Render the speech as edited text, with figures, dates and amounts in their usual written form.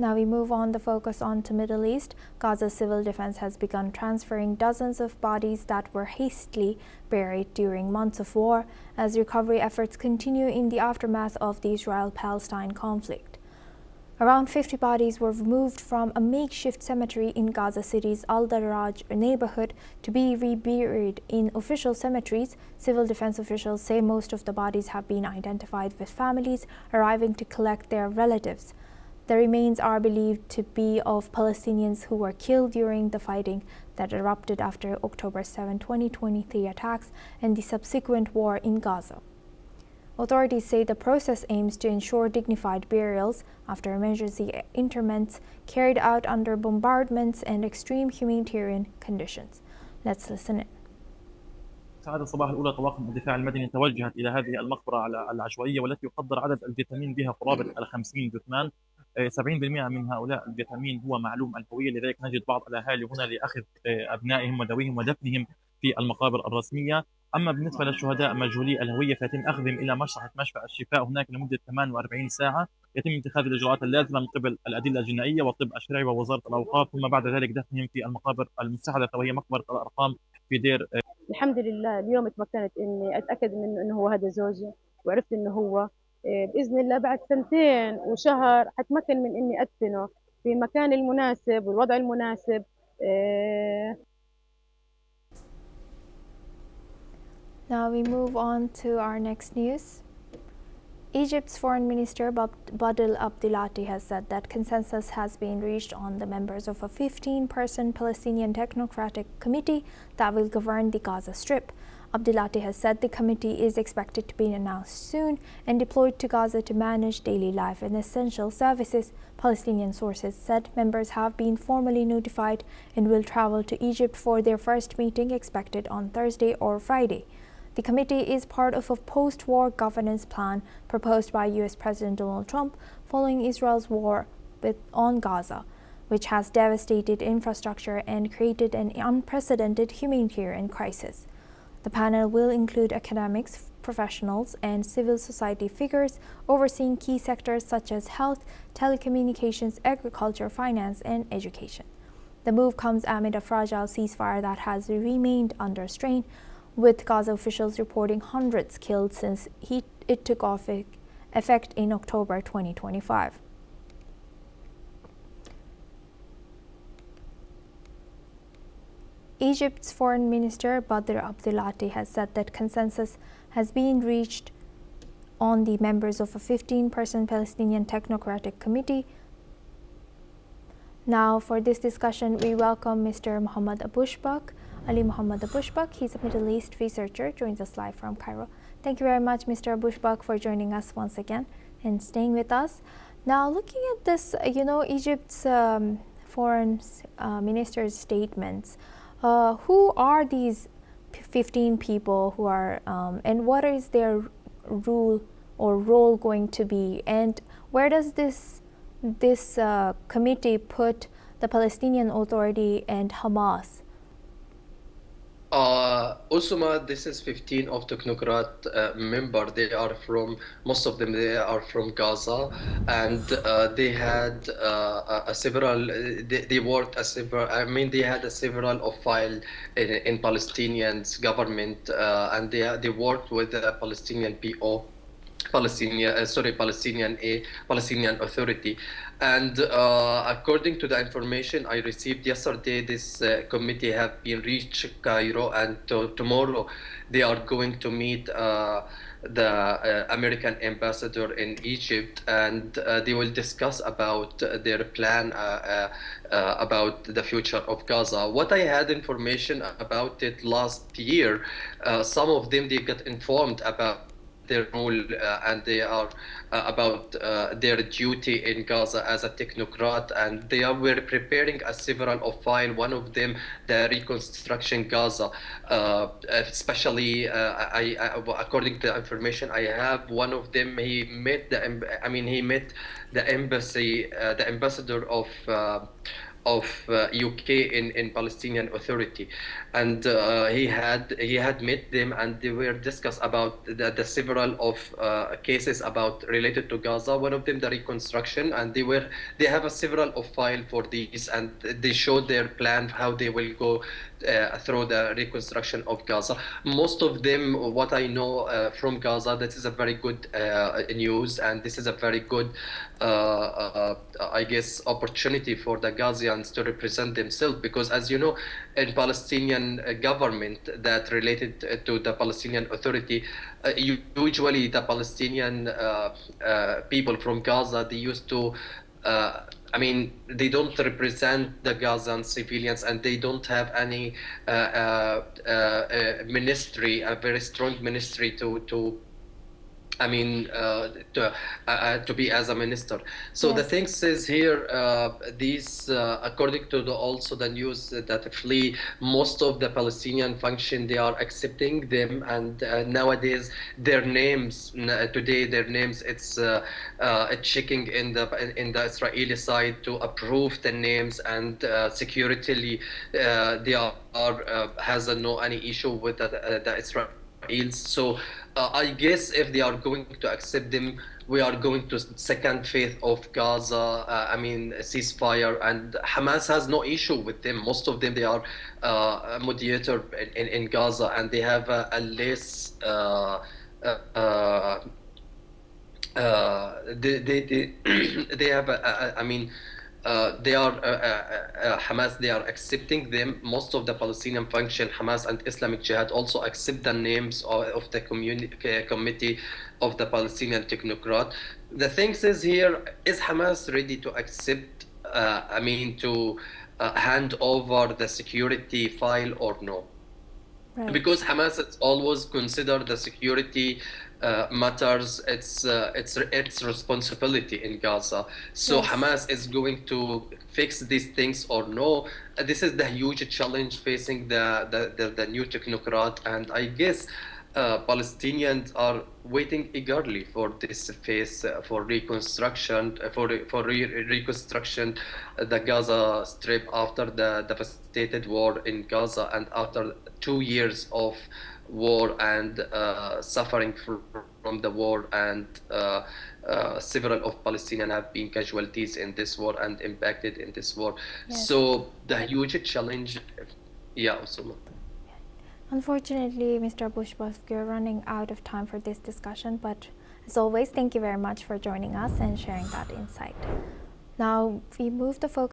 Now we move on the focus on to Middle East. Gaza's civil defense has begun transferring dozens of bodies that were hastily buried during months of war as recovery efforts continue in the aftermath of the Israel-Palestine conflict. Around 50 bodies were moved from a makeshift cemetery in Gaza City's Al-Darraj neighborhood to be reburied in official cemeteries. Civil defense officials say most of the bodies have been identified, with families arriving to collect their relatives. The remains are believed to be of Palestinians who were killed during the fighting that erupted after October 7, 2023 attacks and the subsequent war in Gaza. Authorities say the process aims to ensure dignified burials after emergency interments carried out under bombardments and extreme humanitarian conditions. Let's listen in. ساعات الصباح الأولى طواقم الدفاع المدني توجهت إلى هذه المقبرة العشوائية والتي يقدر عدد الفيتامين بها قرابة 50 جثمان. 70% من هؤلاء الفيتامين هو معلوم الهوية، لذلك نجد بعض الأهالي هنا لأخذ أبنائهم وذويهم ودفنهم في المقابر الرسمية. أما بالنسبة للشهداء مجهولي الهوية فيتم أخذهم إلى مشرحة مشفى الشفاء هناك لمدة 48 ساعة. يتم اتخاذ الإجراءات اللازمة من قبل الأدلة الجنائية والطب الشرعي ووزارة الأوقاف، ثم بعد ذلك دفنهم في المقابر المستحدثة وهي مقبرة الأرقام في دير. الحمد لله اليوم تمكنت إني أتأكد منه إنه هو هذا زوجي، وعرفت إنه هو بإذن الله بعد 2 وشهر حتمكن من إني أدفنه في المكان المناسب والوضع المناسب. Now we move on to our next news. Egypt's Foreign Minister Badr Abdelati has said that consensus has been reached on the members of a 15-person Palestinian technocratic committee that will govern the Gaza Strip. Abdelati has said the committee is expected to be announced soon and deployed to Gaza to manage daily life and essential services. Palestinian sources said members have been formally notified and will travel to Egypt for their first meeting expected on Thursday or Friday. The committee is part of a post-war governance plan proposed by U.S. President Donald Trump following Israel's war on Gaza, which has devastated infrastructure and created an unprecedented humanitarian crisis. The panel will include academics, professionals, and civil society figures overseeing key sectors such as health, telecommunications, agriculture, finance, and education. The move comes amid a fragile ceasefire that has remained under strain, with Gaza officials reporting hundreds killed since it took effect in October 2025. Egypt's Foreign Minister Badr Abdelati has said that consensus has been reached on the members of a 15-person Palestinian technocratic committee. Now, for this discussion, we welcome Mr. Mohammed Abushbak. Ali Mohammed Abushbak, he's a Middle East researcher, joins us live from Cairo. Thank you very much, Mr. Abushbak, for joining us once again and staying with us. Now, looking at this, Egypt's foreign minister's statements, who are these 15 people who are, and what is their role going to be, and where does this committee put the Palestinian Authority and Hamas? Usama, this is 15 of technocrat member. Most of them they are from Gaza, and they had several. They worked as several. They had several of file in Palestinians government, and they worked with the Palestinian PO. Palestinian Authority, and according to the information I received yesterday, this committee have been reached Cairo, and tomorrow they are going to meet the American ambassador in Egypt, and they will discuss about their plan about the future of Gaza. What I had information about it last year, some of them they got informed about their role and they are about their duty in Gaza as a technocrat, and they were preparing several of file. One of them, the reconstruction Gaza, especially according to the information I have, one of them he met the embassy, the ambassador of UK in Palestinian Authority, and he had met them, and they were discussed about the several of cases about related to Gaza. One of them the reconstruction, and they have a several of file for these, and they showed their plan how they will go through the reconstruction of Gaza. Most of them, what I know from Gaza, that is a very good news, and this is a very good I guess opportunity for the Gazians to represent themselves, because as you know, in Palestinian government that related to the Palestinian Authority, usually the Palestinian people from Gaza, they used to I mean, they don't represent the Gazan civilians, and they don't have any ministry, a very strong ministry to I mean, to be as a minister. So the Yes. thing says here, these, according to also the news that flee, most of the Palestinian function, they are accepting them, and nowadays their names, today their names, it's checking in the Israeli side to approve the names, and security, they are has no any issue with the Israel. So I guess if they are going to accept them, we are going to second phase of Gaza. I mean, ceasefire, and Hamas has no issue with them. Most of them, they are a mediator in Gaza, and they have a less. They have I mean. They are Hamas. They are accepting them. Most of the Palestinian function, Hamas and Islamic Jihad, also accept the names of the committee of the Palestinian technocrat. The thing is here: is Hamas ready to accept? I mean, to hand over the security file or no? Right. Because Hamas is always considered the security matters, its responsibility in Gaza. So Yes. Hamas is going to fix these things or no? This is the huge challenge facing the new technocrat, and I guess Palestinians are waiting eagerly for this phase for reconstruction, reconstruction the Gaza Strip after the devastated war in Gaza, and after 2 years of war and suffering from the war, and several of Palestinians have been casualties in this war and impacted in this war. Yes. So the huge challenge, yeah, Usama. Unfortunately, Mr. Bushbuff, we're running out of time for this discussion, but as always, thank you very much for joining us and sharing that insight. Now, we move the focus